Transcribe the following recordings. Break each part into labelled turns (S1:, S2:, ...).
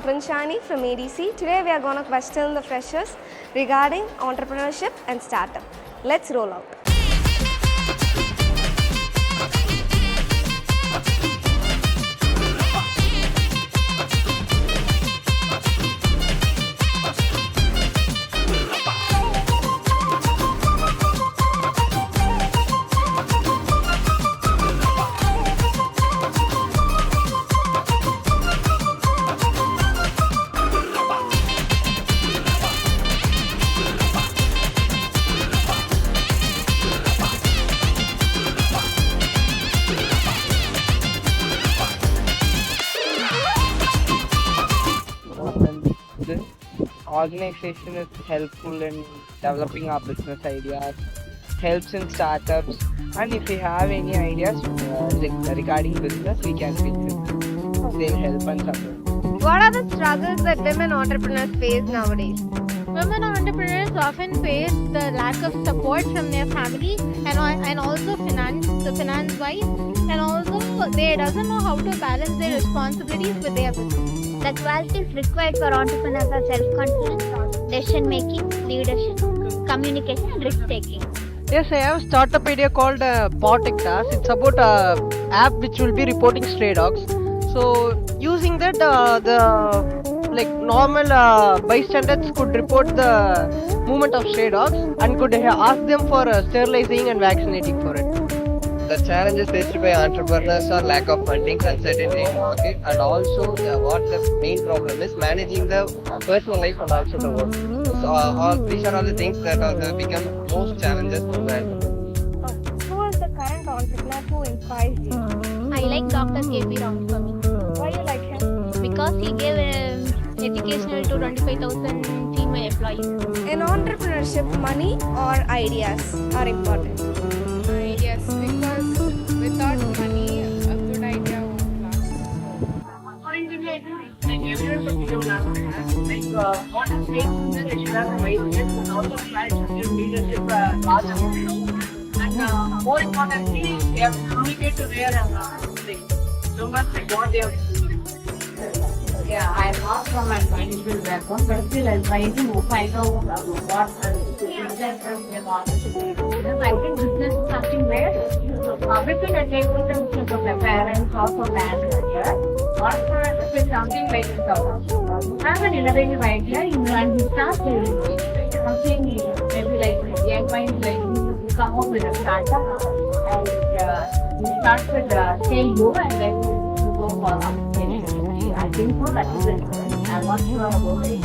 S1: Princhani from ADC. Today we are going to question the freshers regarding entrepreneurship and startup. Let's roll out.
S2: This organization is helpful in developing our business ideas, helps in startups, and if we have any ideas regarding business, we can fix it. They'll help and support.
S1: What are the struggles that women entrepreneurs face nowadays?
S3: Women entrepreneurs often face the lack of support from their family and also finance wise, and also they doesn't know how to balance their responsibilities with their business.
S4: The qualities required for entrepreneurs are self-confidence, decision making, leadership, communication, and risk taking.
S5: Yes, I have a startup idea called Potictas. It's about a app which will be reporting stray dogs. So using that, the normal bystanders could report the movement of stray dogs and could ask them for sterilizing and vaccinating for it.
S2: The challenges faced by entrepreneurs are lack of funding, uncertainty in market, and also what the main problem is managing the personal life and also the work. So these are all the things that are become most challenges for the entrepreneur.
S1: Who is the current entrepreneur who inspires you?
S3: I like Dr. K.P. Ramaswamy
S1: Why you like him?
S3: because he gave educational to 25,000 female employees.
S1: In entrepreneurship, money or ideas are important.
S6: Yes, because without money, a good idea won't last.
S7: According to me, I think everyone should learn. What is great they should have a mindset and also manage their leadership large amount. And more importantly, they have to communicate to their so much like what they have to do. Yeah, I am not from a management background, but still I'm trying to find out what I think business is something where everything I take with them from my parents or from manager. Entrepreneurship is something like have an innovative idea, and you start something maybe like young mind, like you come up with a startup and you start with scale low and then you go for application. I think so that is it. I'm not sure about it.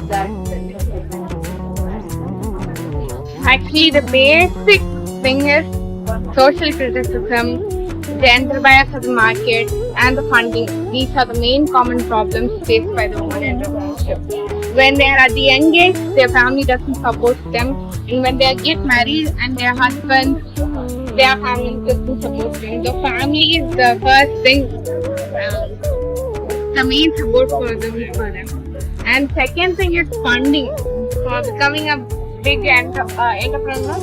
S6: Actually, the basic thing is social criticism, gender bias of the market, and the funding. These are the main common problems faced by the women entrepreneurship. When they are at the young age, their family doesn't support them, and when they get married and their husbands, their family doesn't support them. The family is the first thing, the main support for them. And second thing is funding. For becoming a big entrepreneur,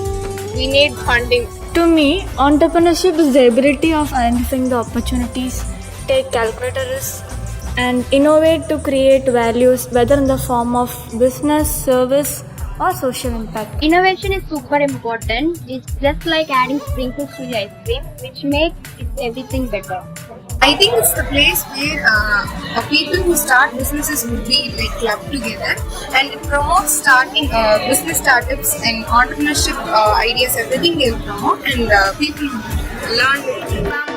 S6: we need funding.
S8: To me, entrepreneurship is the ability of identifying the opportunities, take calculated risks, and innovate to create values, whether in the form of business, service, or social impact.
S4: Innovation is super important. It's just like adding sprinkles to the ice cream, which makes everything better.
S9: I think it's the place where people who start businesses would be like clubbed together, and it promotes starting business startups and entrepreneurship ideas. Everything they promote, and people learn.